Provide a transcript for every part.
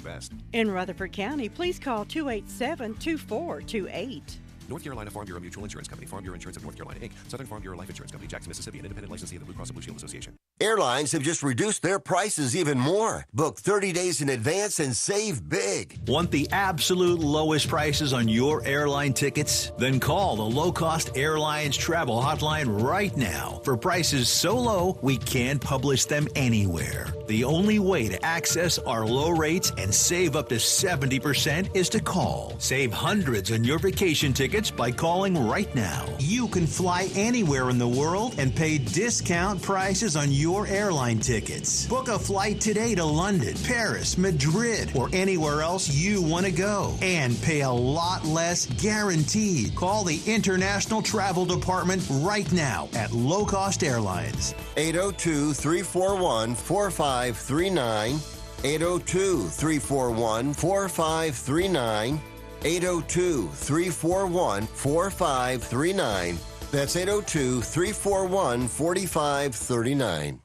best. In Rutherford County, please call 287-2428. North Carolina Farm Bureau Mutual Insurance Company, Farm Bureau Insurance of North Carolina, Inc., Southern Farm Bureau Life Insurance Company, Jackson, Mississippi, an independent licensee of the Blue Cross and Blue Shield Association. Airlines have just reduced their prices even more. Book 30 days in advance and save big. Want the absolute lowest prices on your airline tickets? Then call the Low Cost Airlines Travel Hotline right now. For prices so low, we can't publish them anywhere. The only way to access our low rates and save up to 70% is to call. Save hundreds on your vacation tickets by calling right now. You can fly anywhere in the world and pay discount prices on your airline tickets. Book a flight today to London, Paris, Madrid, or anywhere else you want to go and pay a lot less guaranteed. Call the International Travel Department right now at Low Cost Airlines. 802-341-4539. 802-341-4539. 802-341-4539. That's 802-341-4539.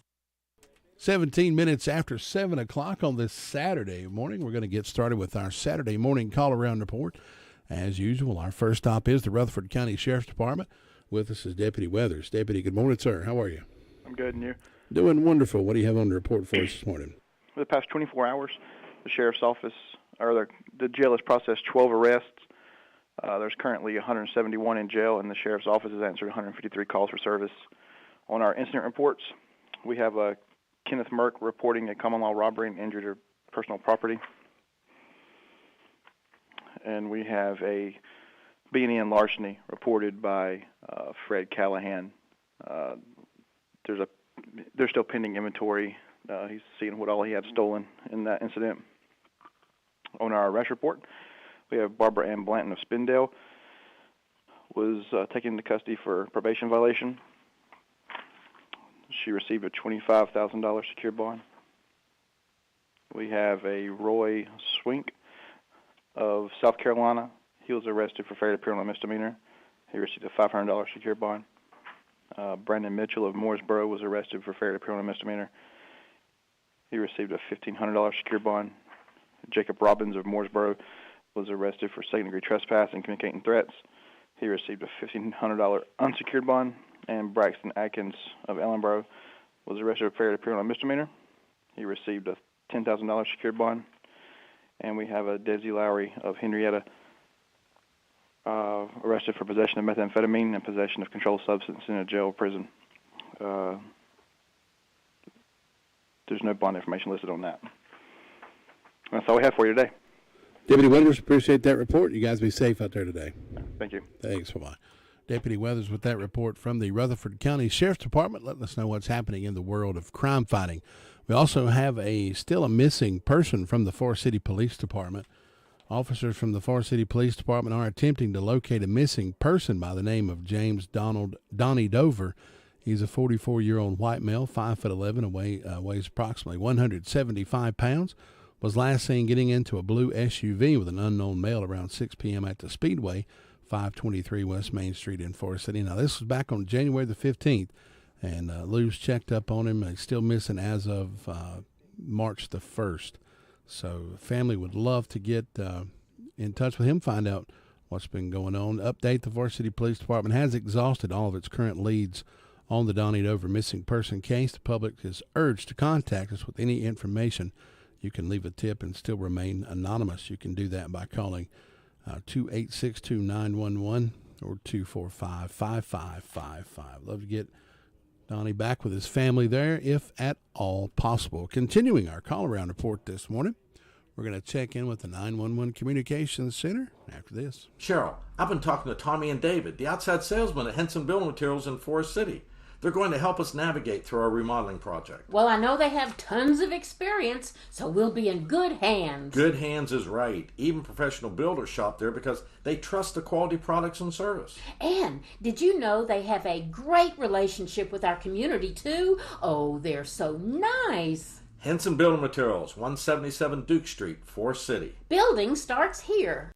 17 minutes after 7 o'clock on this Saturday morning. We're going to get started with our Saturday morning call-around report. As usual, our first stop is the Rutherford County Sheriff's Department. With us is Deputy Weathers. Deputy, good morning, sir. How are you? I'm good, and you? Doing wonderful. What do you have on the report for us this morning? For the past 24 hours, the Sheriff's Office, or the jail has processed 12 arrests. There's currently 171 in jail, and the Sheriff's Office has answered 153 calls for service. On our incident reports, we have Kenneth Merck reporting a common law robbery and injured or personal property. And we have a B&E and larceny reported by Fred Callahan. There's still pending inventory. He's seeing what all he had stolen in that incident. On our arrest report, we have Barbara Ann Blanton of Spindale was taken into custody for probation violation. She received a $25,000 secured bond. We have a Roy Swink of South Carolina. He was arrested for failure to appear on a misdemeanor. He received a $500 secured bond. Brandon Mitchell of Mooresboro was arrested for failure to appear on a misdemeanor. He received a $1,500 secured bond. Jacob Robbins of Mooresboro was arrested for second-degree trespass and communicating threats. He received a $1,500 unsecured bond. And Braxton Atkins of Ellenboro was arrested for failure to appear on a misdemeanor. He received a $10,000 secured bond. And we have a Desi Lowry of Henrietta arrested for possession of methamphetamine and possession of controlled substance in a jail or prison. There's no bond information listed on that. That's all we have for you today. Deputy Weathers, appreciate that report. You guys be safe out there today. Thank you. Thanks. Bye-bye. Deputy Weathers with that report from the Rutherford County Sheriff's Department, letting us know what's happening in the world of crime fighting. We also have still a missing person from the Forest City Police Department. Officers from the Forest City Police Department are attempting to locate a missing person by the name of James Donnie Dover. He's a 44-year-old white male, 5'11", weighs approximately 175 pounds. Was last seen getting into a blue SUV with an unknown male around 6 p.m. at the Speedway, 523 West Main Street in Forest City. Now, this was back on January the 15th, and Lou's checked up on him. He's still missing as of March the 1st. So family would love to get in touch with him, find out what's been going on. Update, the Forest City Police Department has exhausted all of its current leads on the Donnie Dover missing person case. The public is urged to contact us with any information. You can leave a tip and still remain anonymous. You can do that by calling 286-2911 or 245-5555. Love to get Donnie back with his family there, if at all possible. Continuing our call-around report this morning, we're going to check in with the 911 Communications Center after this. Cheryl, I've been talking to Tommy and David, the outside salesmen at Henson Building Materials in Forest City. They're going to help us navigate through our remodeling project. Well, I know they have tons of experience, so we'll be in good hands. Good hands is right. Even professional builders shop there because they trust the quality products and service. And did you know they have a great relationship with our community, too? Oh, they're so nice. Henson Building Materials, 177 Duke Street, Forest City. Building starts here.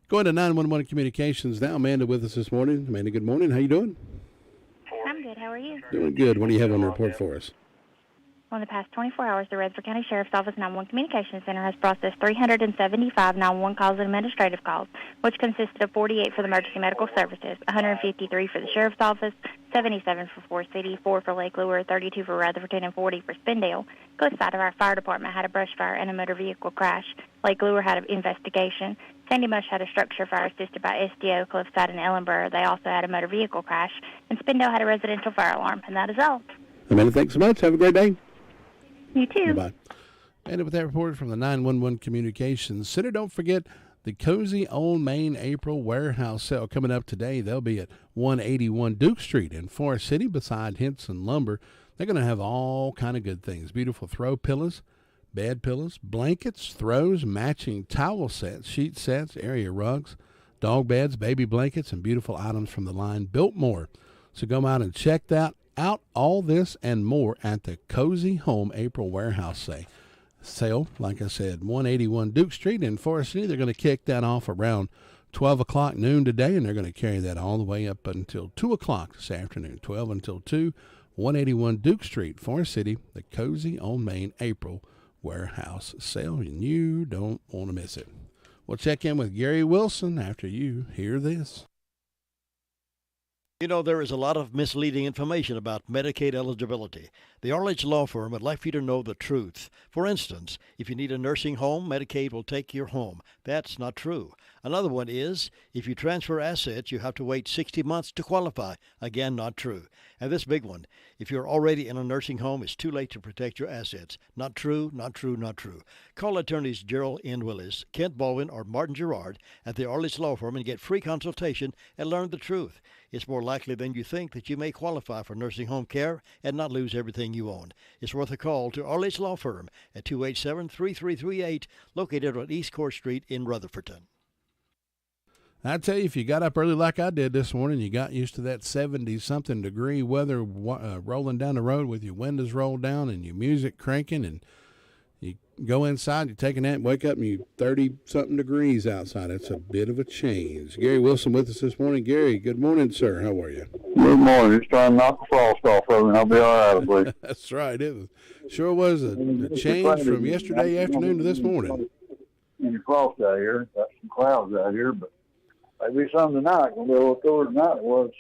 Going to 911 Communications now. Amanda with us this morning. Amanda, good morning. How you doing? I'm good. How are you? Doing good. What do you have on the report for us? Well, in the past 24 hours, the Rutherford County Sheriff's Office 911 Communications Center has processed 375 911 calls and administrative calls, which consisted of 48 for the emergency medical services, 153 for the Sheriff's Office, 77 for Forest City, 4 for Lake Lure, 32 for Rutherford, and 40 for Spindale. Cliffside of our fire department had a brush fire and a motor vehicle crash. Lake Lure had an investigation. Sandy Mush had a structure fire assisted by SDO, Cliffside, and Ellenborough. They also had a motor vehicle crash. And Spindale had a residential fire alarm. And that is all. Amanda, thanks so much. Have a great day. You too. Bye. And with that report from the 911 Communications Center, don't forget the Cozy Old Main April warehouse sale coming up today. They'll be at 181 Duke Street in Forest City beside Henson Lumber. They're going to have all kind of good things. Beautiful throw pillows, bed pillows, blankets, throws, matching towel sets, sheet sets, area rugs, dog beds, baby blankets, and beautiful items from the line Biltmore. So go out and check that out, all this and more at the Cozy Home April Warehouse sale. Like I said, 181 Duke Street in Forest City. They're going to kick that off around 12 o'clock noon today, and they're going to carry that all the way up until 2 o'clock this afternoon, 12 until 2, 181 Duke Street, Forest City, the Cozy on Main April Warehouse sale, and you don't want to miss it. We'll check in with Gary Wilson after you hear this. You know, there is a lot of misleading information about Medicaid eligibility. The Arledge Law Firm would like for you to know the truth. For instance, if you need a nursing home, Medicaid will take your home. That's not true. Another one is, if you transfer assets, you have to wait 60 months to qualify. Again, not true. And this big one, if you're already in a nursing home, it's too late to protect your assets. Not true, not true, not true. Call attorneys Gerald N. Willis, Kent Baldwin, or Martin Gerard at the Arledge Law Firm and get free consultation and learn the truth. It's more likely than you think that you may qualify for nursing home care and not lose everything you own. It's worth a call to Arledge Law Firm at 287-3338, located on East Court Street in Rutherfordton. I tell you, if you got up early like I did this morning, you got used to that 70-something degree weather rolling down the road with your windows rolled down and your music cranking, and you go inside, you take a nap, wake up, and you're 30-something degrees outside. It's a bit of a change. Gary Wilson with us this morning. Gary, good morning, sir. How are you? Good morning. Just trying to knock the frost off of me, and I'll be all right, I believe. That's right. It sure was a change from yesterday afternoon to this morning. Any frost out here. Got some clouds out here, but maybe some tonight. Going to be a little cooler tonight it was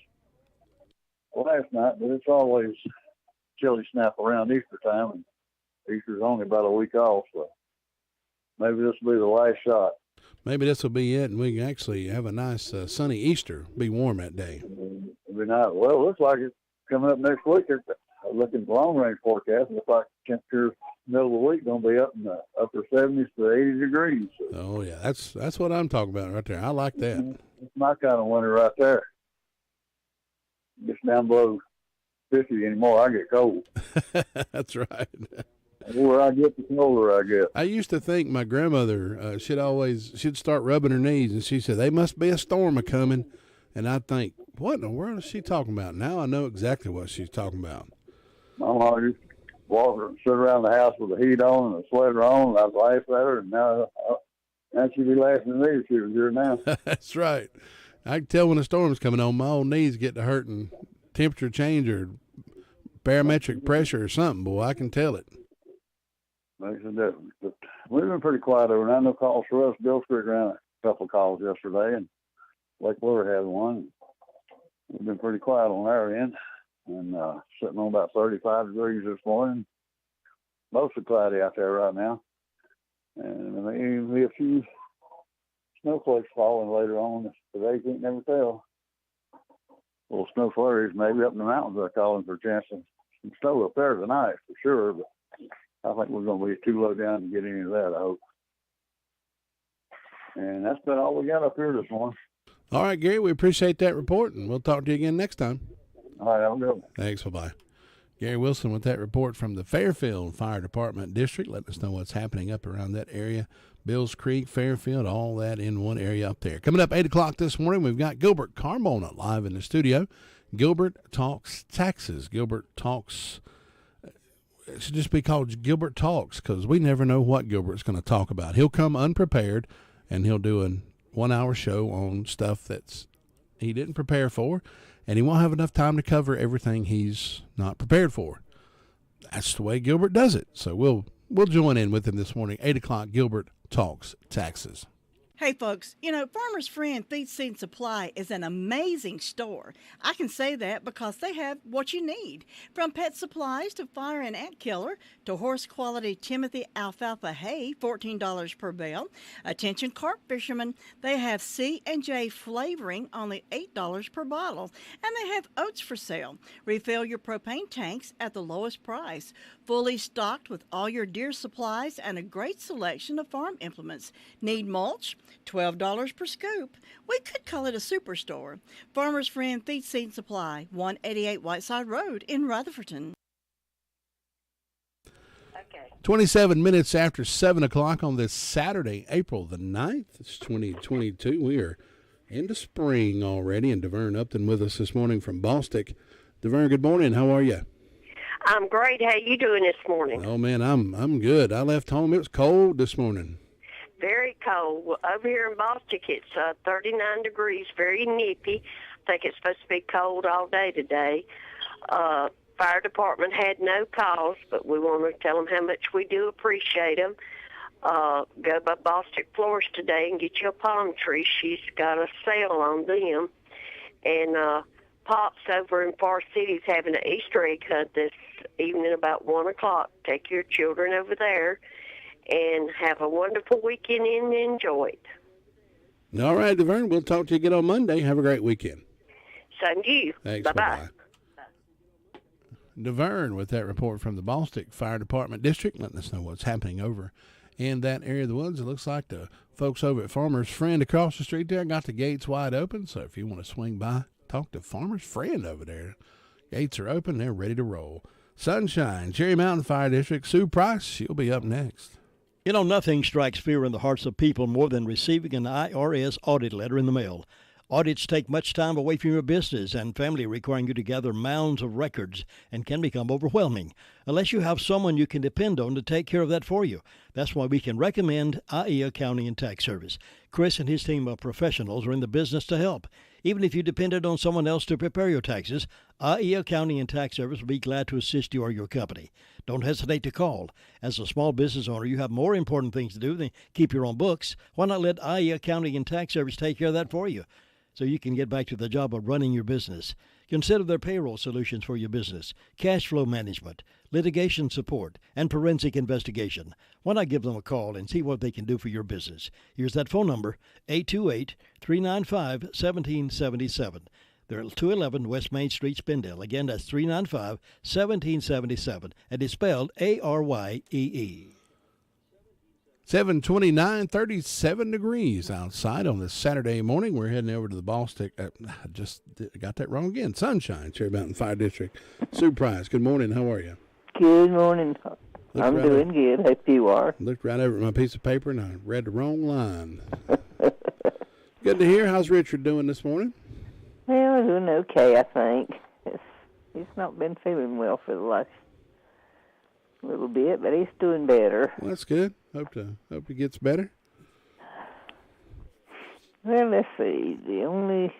last night, but it's always chilly snap around Easter time, and Easter's only about a week off, so maybe this will be the last shot. Maybe this will be it, and we can actually have a nice sunny Easter. Be warm that day. It'll be nice. Well, it looks like it's coming up next week. I'm looking at the long-range forecast. It looks like temperature middle of the week going to be up in the upper 70s to 80 degrees. So. Oh, yeah. That's what I'm talking about right there. I like that. It's my kind of winter right there. Gets down below 50 anymore, I get cold. That's right. The more I get, the colder I get. I used to think my grandmother, she'd start rubbing her knees, and she said, "They must be a storm a-coming." And I'd think, what in the world is she talking about? Now I know exactly what she's talking about. My mom used to walk and sit around the house with the heat on and the sweater on, and I'd laugh at her, and now she'd be laughing at me if she was here now. That's right. I can tell when a storm's coming on. My old knees get to hurting. Temperature change or barometric pressure or something, boy, I can tell it. Makes a difference. But we've been pretty quiet over there. No calls for us. Bill Creek ran a couple of calls yesterday, and Lake Lure had one. We've been pretty quiet on our end, and sitting on about 35 degrees this morning. Mostly cloudy out there right now. And there may even be a few snowflakes falling later on today. Can't never tell. Little snow flurries maybe up in the mountains. They're calling for a chance of some snow up there tonight for sure, but I think we're going to be too low down to get any of that, I hope. And that's about all we got up here this morning. All right, Gary, we appreciate that report, and we'll talk to you again next time. All right, I'll go. Thanks, bye-bye. Gary Wilson with that report from the Fairfield Fire Department District, letting us know what's happening up around that area. Bills Creek, Fairfield, all that in one area up there. Coming up 8 o'clock this morning, we've got Gilbert Carmona live in the studio. Gilbert Talks Taxes. Gilbert Talks, it should just be called Gilbert Talks because we never know what Gilbert's going to talk about. He'll come unprepared, and he'll do 1-hour show on stuff that's he didn't prepare for, and he won't have enough time to cover everything he's not prepared for. That's the way Gilbert does it. So we'll join in with him this morning, 8 o'clock. Gilbert Talks Taxes. Hey, folks, Farmer's Friend Feed Seed Supply is an amazing store. I can say that because they have what you need. From pet supplies to fire and ant killer to horse-quality Timothy alfalfa hay, $14 per bale. Attention carp fishermen, they have C&J flavoring, only $8 per bottle. And they have oats for sale. Refill your propane tanks at the lowest price. Fully stocked with all your deer supplies and a great selection of farm implements. Need mulch? $12 per scoop. We could call it a superstore. Farmer's Friend Feed Seed Supply, 188 Whiteside Road in Rutherfordton. 27 minutes after 7 o'clock on this Saturday, April the 9th. It's 2022. We are into spring already, and DeVern Upton with us this morning from Bostic. DeVern, good morning. How are you? I'm great. How you doing this morning? Oh, man, I'm good. I left home. It was cold this morning. Very cold. Well, over here in Bostic, it's 39 degrees, very nippy. I think it's supposed to be cold all day today. Fire department had no calls, but we want to tell them how much we do appreciate them. Go by Bostic Florist today and get you a palm tree. She's got a sale on them. And Pops over in Far City is having an Easter egg hunt this evening about 1 o'clock. Take your children over there and have a wonderful weekend and enjoy it. All right, DeVern, we'll talk to you again on Monday. Have a great weekend. Same to you. Thanks. Bye-bye. DeVern with that report from the Bostic Fire Department District, letting us know what's happening over in that area of the woods. It looks like the folks over at Farmer's Friend across the street there got the gates wide open, so if you want to swing by, talk to Farmer's Friend over there. Gates are open. They're ready to roll. Sunshine, Cherry Mountain Fire District, Sue Price, she'll be up next. You know, nothing strikes fear in the hearts of people more than receiving an IRS audit letter in the mail. Audits take much time away from your business and family, requiring you to gather mounds of records, and can become overwhelming unless you have someone you can depend on to take care of that for you. That's why we can recommend IE Accounting and Tax Service. Chris and his team of professionals are in the business to help. Even if you depended on someone else to prepare your taxes, IE Accounting and Tax Service will be glad to assist you or your company. Don't hesitate to call. As a small business owner, you have more important things to do than keep your own books. Why not let IE Accounting and Tax Service take care of that for you, so you can get back to the job of running your business? Consider their payroll solutions for your business, cash flow management, litigation support, and forensic investigation. Why not give them a call and see what they can do for your business? Here's that phone number, 828-395-1777. They're at 211 West Main Street, Spindale. Again, that's 395-1777, and it's spelled ARYEE. 729, 37 degrees outside on this Saturday morning. We're heading over to the Bostic. I just got that wrong again. Sunshine, Cherry Mountain Fire District. Sue Price, good morning. How are you? Good morning. I'm doing good. Hope you are. Looked right over at my piece of paper, and I read the wrong line. Good to hear. How's Richard doing this morning? Well, doing okay, I think. He's not been feeling well for the last little bit, but he's doing better. Well, that's good. Hope he gets better. Well, let's see. The only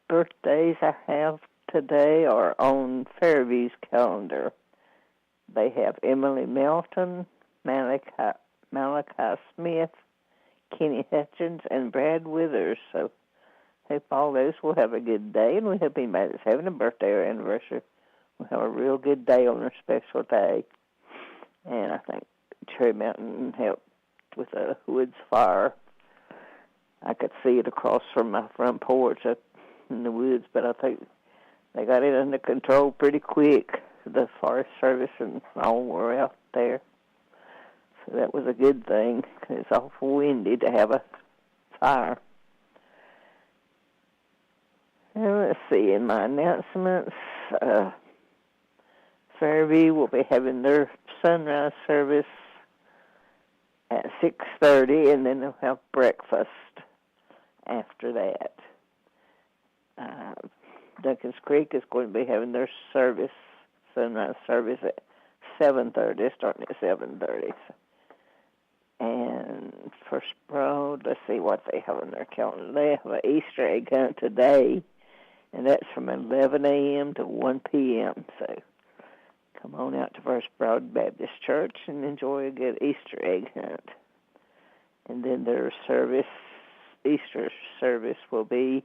birthdays I have today are on Fairview's calendar. They have Emily Melton, Malachi Smith, Kenny Hutchins, and Brad Withers. So hope all those will have a good day, and we hope anybody that's having a birthday or anniversary will have a real good day on their special day. And I think Cherry Mountain helped with a woods fire. I could see it across from my front porch up in the woods, but I think they got it under control pretty quick. The Forest Service and all were out there. So that was a good thing. It's awful windy to have a fire. And let's see, in my announcements, Fairview will be having their sunrise service at 6:30, and then they'll have breakfast after that. Duncan's Creek is going to be having their sunrise service at 7:30, starting at 7:30. And First Broad, let's see what they have on their calendar. They have an Easter egg hunt today, and that's from 11 a.m. to 1 p.m. So come on out to First Broad Baptist Church and enjoy a good Easter egg hunt. And then their Easter service will be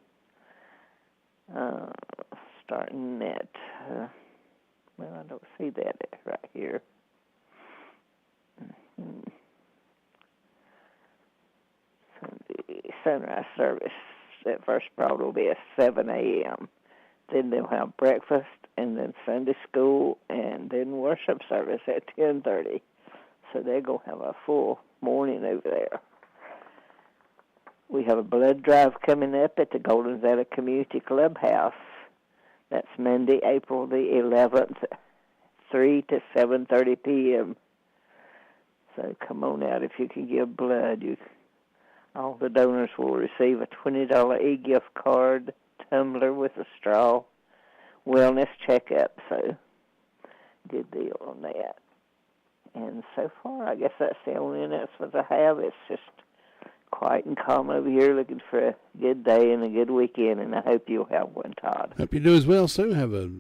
starting at, well, I don't see that right here. Sunday sunrise service at First Broad will be at 7 a.m. Then they'll have breakfast, and then Sunday school, and then worship service at 10:30. So they're going to have a full morning over there. We have a blood drive coming up at the Golden Valley Community Clubhouse. That's Monday, April the 11th, 3 to 7:30 p.m. So come on out if you can give blood. All the donors will receive a $20 e-gift card, tumbler with a straw, wellness checkup. So good deal on that. And so far, I guess that's the only announcements I have. It's just quiet and calm over here, looking for a good day and a good weekend, and I hope you'll have one, Todd. Hope you do as well, Sue. Have a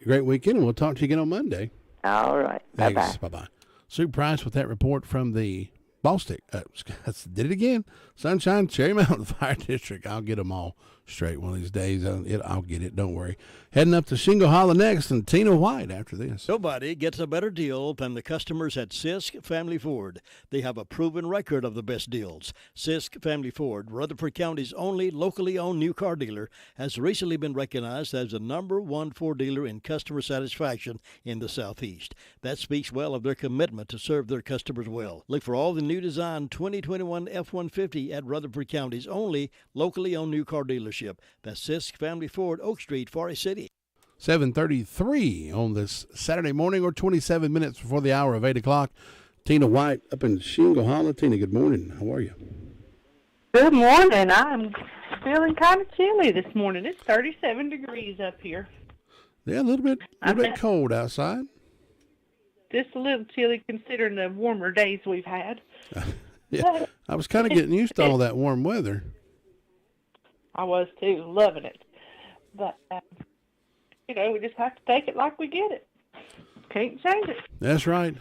great weekend, and we'll talk to you again on Monday. All right. Thanks. Bye-bye. Bye-bye. Sue Price with that report from the Ball Stick. Did it again. Sunshine, Cherry Mountain Fire District. I'll get them all straight one of these days. I'll get it. Don't worry. Heading up to Shingle Hollow next, and Tina White after this. Nobody gets a better deal than the customers at Sisk Family Ford. They have a proven record of the best deals. Sisk Family Ford, Rutherford County's only locally owned new car dealer, has recently been recognized as the #1 Ford dealer in customer satisfaction in the Southeast. That speaks well of their commitment to serve their customers well. Look for all the new design 2021 F-150 at Rutherford County's only locally owned new car dealership. That's Sisk Family Ford, Oak Street, Forest City. 7:33 on this Saturday morning, or 27 minutes before the hour of 8 o'clock. Tina White up in Shingle Hollow. Tina, good morning. How are you? Good morning. I'm feeling kind of chilly this morning. It's 37 degrees up here. Yeah, a little bit cold outside. Just a little chilly considering the warmer days we've had. Yeah, I was kind of getting used to all that warm weather. I was too, loving it. But, we just have to take it like we get it. Can't change it. That's right.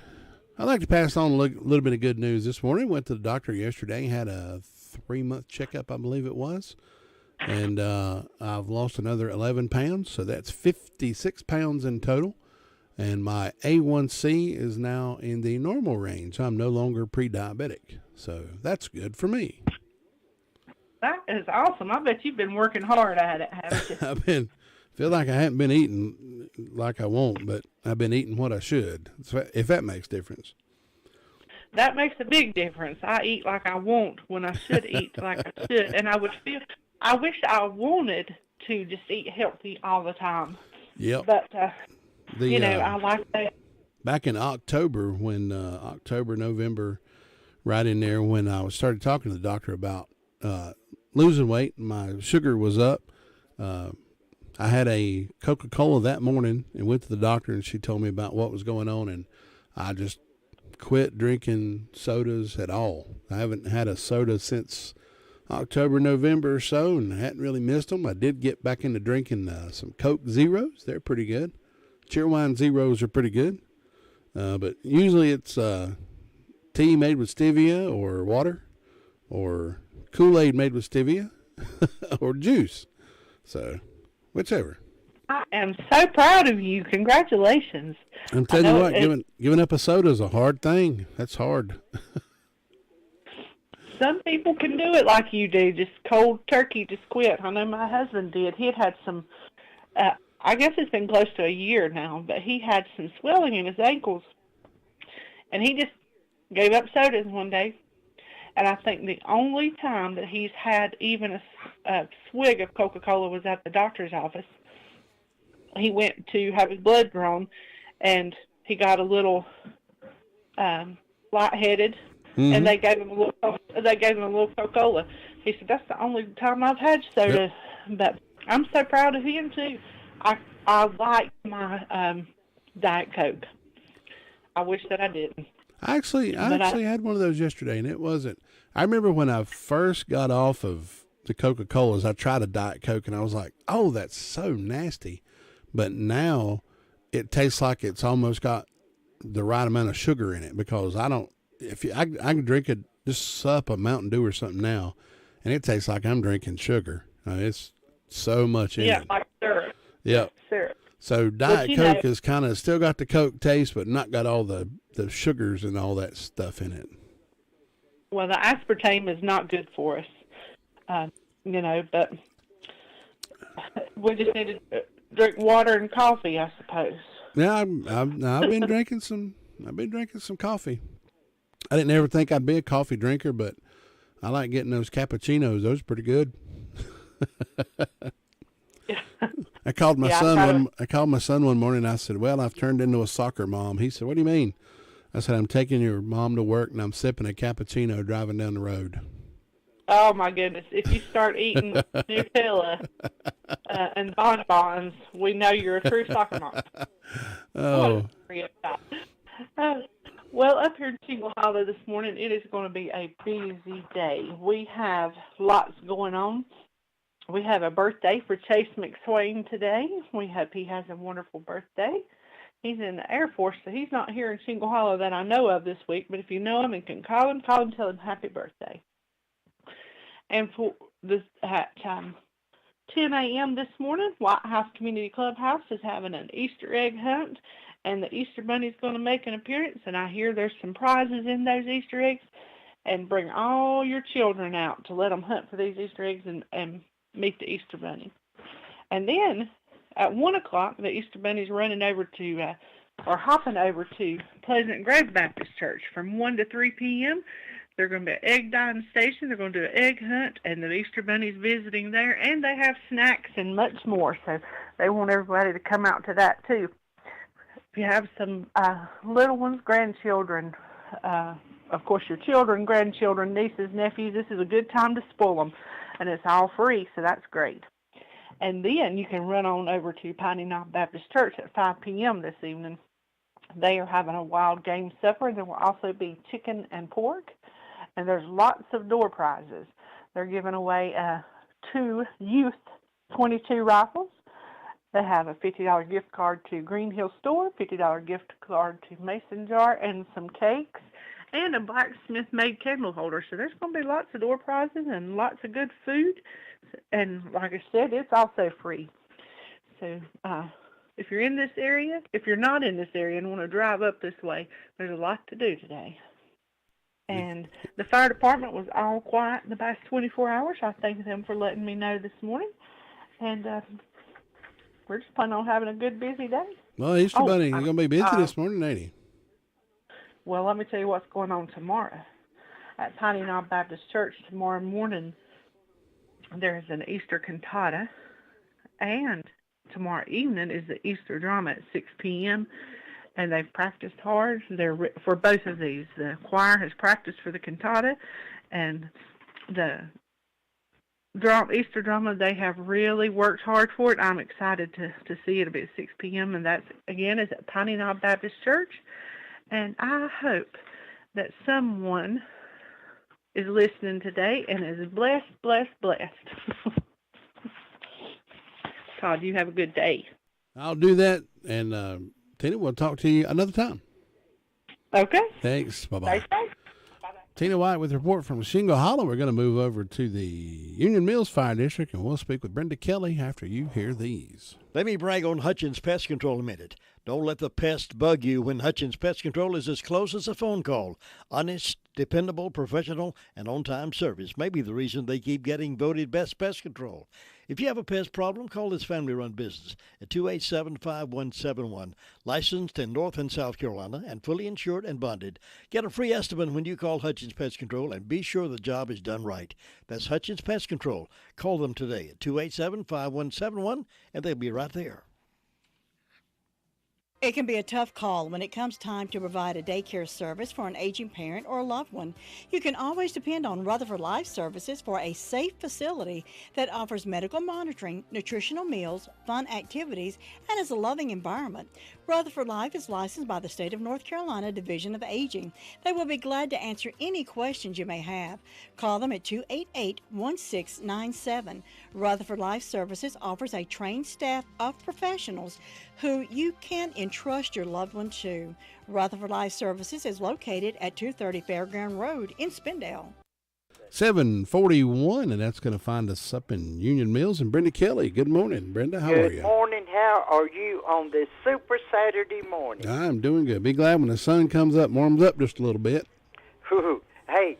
I'd like to pass on a little bit of good news this morning. Went to the doctor yesterday, had a 3-month checkup, I believe it was. And I've lost another 11 pounds, so that's 56 pounds in total. And my A1C is now in the normal range. I'm no longer pre-diabetic, so that's good for me. That is awesome. I bet you've been working hard at it, haven't you? Feel like I haven't been eating like I want, but I've been eating what I should, if that makes difference. That makes a big difference. I eat like I want when I should eat like I should. And I wish I wanted to just eat healthy all the time. Yep. But, I like that. Back in October, November, right in there, when I started talking to the doctor about losing weight, my sugar was up. I had a Coca-Cola that morning and went to the doctor, and she told me about what was going on, and I just quit drinking sodas at all. I haven't had a soda since October, November or so, and I hadn't really missed them. I did get back into drinking some Coke Zeros. They're pretty good. Cheerwine Zeros are pretty good. But usually it's tea made with stevia or water, or Kool-Aid made with stevia, or juice. So, whichever. I am so proud of you. Congratulations. I'm telling you what, giving up a soda is a hard thing. That's hard. Some people can do it like you do, just cold turkey, just quit. I know my husband did. He had some, I guess it's been close to a year now, but he had some swelling in his ankles. And he just gave up sodas one day. And I think the only time that he's had even a swig of Coca-Cola was at the doctor's office. He went to have his blood drawn, and he got a little lightheaded, and they gave him a little Coca-Cola. He said, "That's the only time I've had soda." Yep. But I'm so proud of him too. I like my Diet Coke. I wish that I didn't. I actually had one of those yesterday, and it wasn't. I remember when I first got off of the Coca-Colas, I tried a Diet Coke, and I was like, "Oh, that's so nasty." But now it tastes like it's almost got the right amount of sugar in it, because I can drink just sup a Mountain Dew or something now, and it tastes like I'm drinking sugar. It's so much in it. Yeah, like syrup. Yep. Syrup. So Diet Coke has kind of still got the Coke taste, but not got all the sugars and all that stuff in it. Well, the aspartame is not good for us, but we just need to drink water and coffee, I suppose. Yeah, I've been drinking some. I've been drinking some coffee. I didn't ever think I'd be a coffee drinker, but I like getting those cappuccinos. Those are pretty good. I called my son. I called my son one morning. And I said, "Well, I've turned into a soccer mom." He said, "What do you mean?" I said, "I'm taking your mom to work, and I'm sipping a cappuccino driving down the road." Oh my goodness! If you start eating Nutella and bonbons, we know you're a true soccer mom. Oh. Well, up here in Shingle Hollow this morning, it is going to be a busy day. We have lots going on. We have a birthday for Chase McSwain today. He has a wonderful birthday. He's in the Air Force, so he's not here in Shingle Hollow that I know of this week, but if you know him and can call him, tell him happy birthday. And for this at 10 a.m. this morning, White House Community Clubhouse is having an Easter egg hunt, and the Easter Bunny's going to make an appearance, and I hear there's some prizes in those Easter eggs, and bring all your children out to let them hunt for these Easter eggs and meet the Easter Bunny. And then at 1 o'clock, the Easter Bunny's hopping over to Pleasant Grove Baptist Church from 1 to 3 p.m. They're going to be at Egg Dine Station. They're going to do an egg hunt, and the Easter Bunny's visiting there, and they have snacks and much more. So they want everybody to come out to that too. If you have some little ones, grandchildren, of course your children, grandchildren, nieces, nephews, this is a good time to spoil them. And it's all free, so that's great. And then you can run on over to Piney Knob Baptist Church at 5 p.m. this evening. They are having a wild game supper. There will also be chicken and pork, and there's lots of door prizes. They're giving away 2 youth .22 rifles. They have a $50 gift card to Green Hill Store, $50 gift card to Mason Jar, and some cakes, and a blacksmith-made candle holder. So there's going to be lots of door prizes and lots of good food. And like I said, it's also free. So if you're in this area, if you're not in this area and want to drive up this way, there's a lot to do today. And the fire department was all quiet the past 24 hours. I thank them for letting me know this morning. And we're just planning on having a good, busy day. Well, Easter Bunny, you're going to be busy this morning, ain't you? Well, let me tell you what's going on tomorrow. At Piney Knob Baptist Church tomorrow morning, there is an Easter cantata, and tomorrow evening is the Easter drama at 6 p.m., and they've practiced hard. For both of these. The choir has practiced for the cantata, and the Easter drama, they have really worked hard for it. I'm excited to see it. It'll be at 6 p.m., and that's, again, is at Piney Knob Baptist Church. And I hope that someone is listening today and is blessed. Todd, you have a good day. I'll do that. And Tina, we'll talk to you another time. Okay. Thanks. Bye-bye. Tina White with a report from Shingle Hollow. We're going to move over to the Union Mills Fire District, and we'll speak with Brenda Kelly after you hear these. Let me brag on Hutchins Pest Control a minute. Don't let the pest bug you when Hutchins Pest Control is as close as a phone call. Honest, dependable, professional, and on-time service may be the reason they keep getting voted best pest control. If you have a pest problem, call this family-run business at 287-5171. Licensed in North and South Carolina and fully insured and bonded. Get a free estimate when you call Hutchins Pest Control and be sure the job is done right. That's Hutchins Pest Control. Call them today at 287-5171 and they'll be right there. It can be a tough call when it comes time to provide a daycare service for an aging parent or a loved one. You can always depend on Rutherford Life Services for a safe facility that offers medical monitoring, nutritional meals, fun activities, and is a loving environment. Rutherford Life is licensed by the State of North Carolina Division of Aging. They will be glad to answer any questions you may have. Call them at 288-1697. Rutherford Life Services offers a trained staff of professionals who you can entrust your loved one to. Rutherford Life Services is located at 230 Fairground Road in Spindale. 7:41, and that's going to find us up in Union Mills. And Brenda Kelly, good morning. Brenda, how are you? Good morning. How are you on this super Saturday morning? I'm doing good. Be glad when the sun comes up, warms up just a little bit. Hey,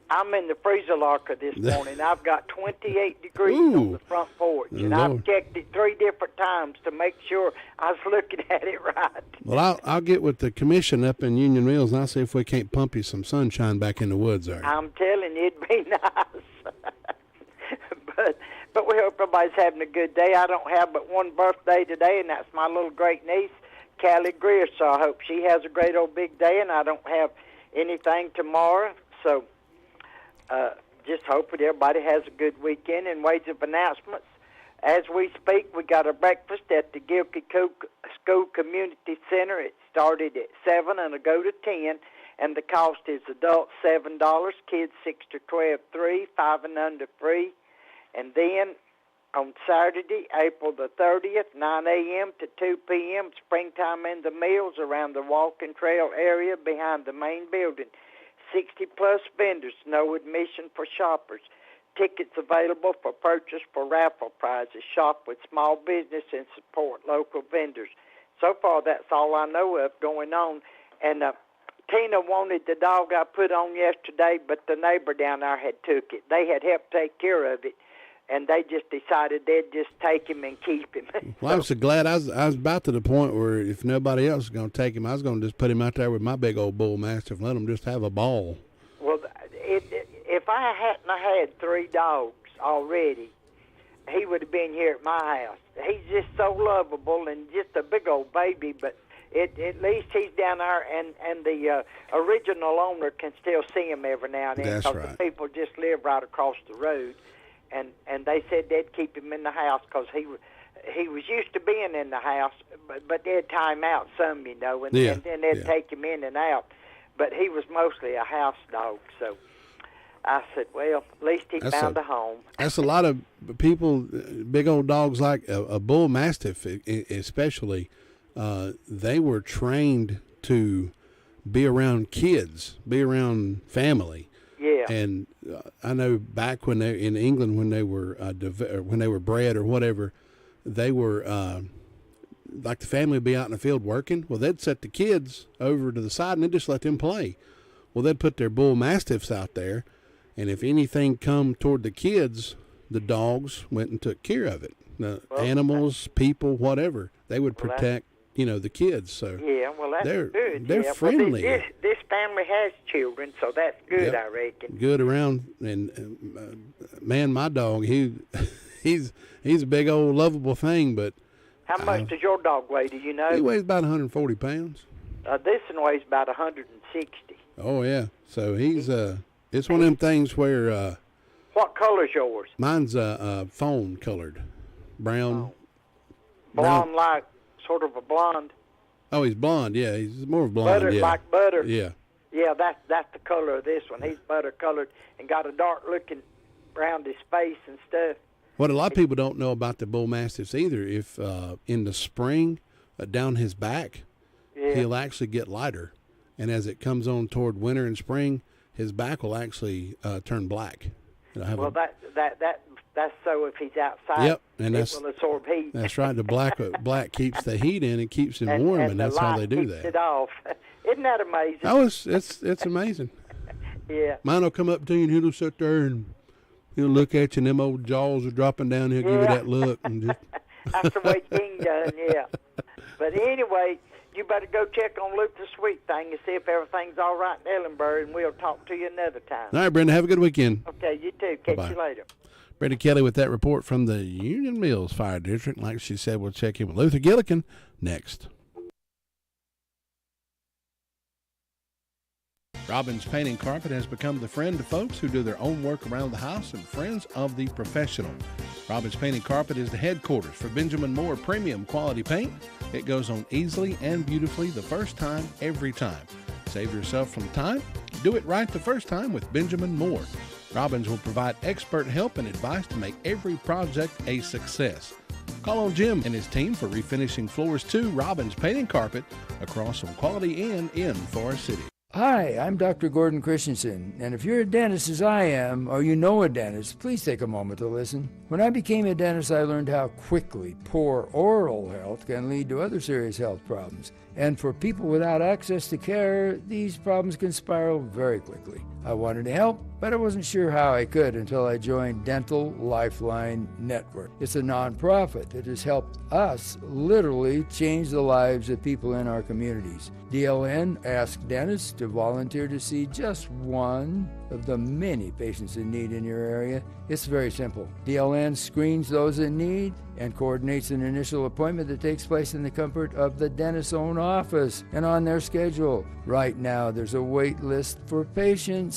I'm in the freezer locker this morning. I've got 28 degrees on the front porch, and I've checked it 3 different times to make sure I was looking at it right. Well, I'll get with the commission up in Union Mills, and I'll see if we can't pump you some sunshine back in the woods there. I'm telling you, it'd be nice. but we hope everybody's having a good day. I don't have but one birthday today, and that's my little great niece, Callie Greer. So I hope she has a great old big day, and I don't have anything tomorrow. So just hope that everybody has a good weekend. In ways of announcements, as we speak, we got a breakfast at the Gilkey School Community Center. It started at 7 and it'll go to 10, and the cost is adults $7, kids 6 to 12 $3, 5 and under free. And then on Saturday, April the 30th, 9 a.m. to 2 p.m., springtime in the Mills around the walking trail area behind the main building. 60-plus vendors, no admission for shoppers. Tickets available for purchase for raffle prizes. Shop with small business and support local vendors. So far, that's all I know of going on. And Tina wanted the dog I put on yesterday, but the neighbor down there had took it. They had helped take care of it, and they just decided they'd just take him and keep him. Well, I was so glad. I was about to the point where if nobody else was going to take him, I was going to just put him out there with my big old bull mastiff and let him just have a ball. Well, if I hadn't had 3 dogs already, he would have been here at my house. He's just so lovable and just a big old baby, but at least he's down there, and the original owner can still see him every now and then. That's because right. The people just live right across the road. And they said they'd keep him in the house because he was used to being in the house, but they'd time out some, and then they'd take him in and out. But he was mostly a house dog, so I said, well, at least he found a home. That's a lot of people, big old dogs like a bull mastiff especially, they were trained to be around kids, be around family. Yeah. And I know back when they in England, when they were bred or whatever, they were like the family would be out in the field working. Well, they'd set the kids over to the side and they'd just let them play. Well, they'd put their bull mastiffs out there, and if anything come toward the kids, the dogs went and took care of it. Animals, people, whatever, they would protect the kids. So yeah, well, that's good. They're friendly. Well, this family has children, so that's good, I reckon. Good around, and man, my dog, he's a big old lovable thing. But how much does your dog weigh? Do you know? He weighs about 140 pounds. This one weighs about 160. Oh yeah, so he's it's one of them things where. What color's yours? Mine's fawn colored, brown. Blonde, like sort of a blonde. Oh, he's blonde. Yeah, he's more of blonde. Butter, yeah. like butter. Yeah. Yeah, that's the color of this one. He's butter colored and got a dark looking around his face and stuff. What a lot of people don't know about the bull mastiffs either, if in the spring down his back, he'll actually get lighter, and as it comes on toward winter and spring, his back will actually turn black. That's so if he's outside, yep, and it will absorb heat. That's right. The black keeps the heat in and keeps him warm, and that's how they do keeps that. It off. Isn't that amazing? Oh, it's amazing. Yeah. Mine will come up to you and he'll sit there and he'll look at you, and them old jaws are dropping down. He'll give you that look. And just that's the way King done, yeah. But anyway, you better go check on Luke the Sweet Thing and see if everything's all right in Ellenburg, and we'll talk to you another time. All right, Brenda, have a good weekend. Okay, you too. Catch Bye-bye. you later. Brenda Kelly with that report from the Union Mills Fire District. Like she said, we'll check in with Luther Gillikin next. Robbins Painting Carpet has become the friend of folks who do their own work around the house and friends of the professional. Robbins Painting Carpet is the headquarters for Benjamin Moore Premium Quality Paint. It goes on easily and beautifully the first time, every time. Save yourself some time. Do it right the first time with Benjamin Moore. Robbins will provide expert help and advice to make every project a success. Call on Jim and his team for refinishing floors to Robbins Painting Carpet across on Quality Inn in Forest City. Hi, I'm Dr. Gordon Christensen, and if you're a dentist as I am, or you know a dentist, please take a moment to listen. When I became a dentist, I learned how quickly poor oral health can lead to other serious health problems. And for people without access to care, these problems can spiral very quickly. I wanted to help, but I wasn't sure how I could until I joined Dental Lifeline Network. It's a nonprofit that has helped us literally change the lives of people in our communities. DLN asked dentists to volunteer to see just one of the many patients in need in your area. It's very simple. DLN screens those in need and coordinates an initial appointment that takes place in the comfort of the dentist's own office and on their schedule. Right now, there's a wait list for patients.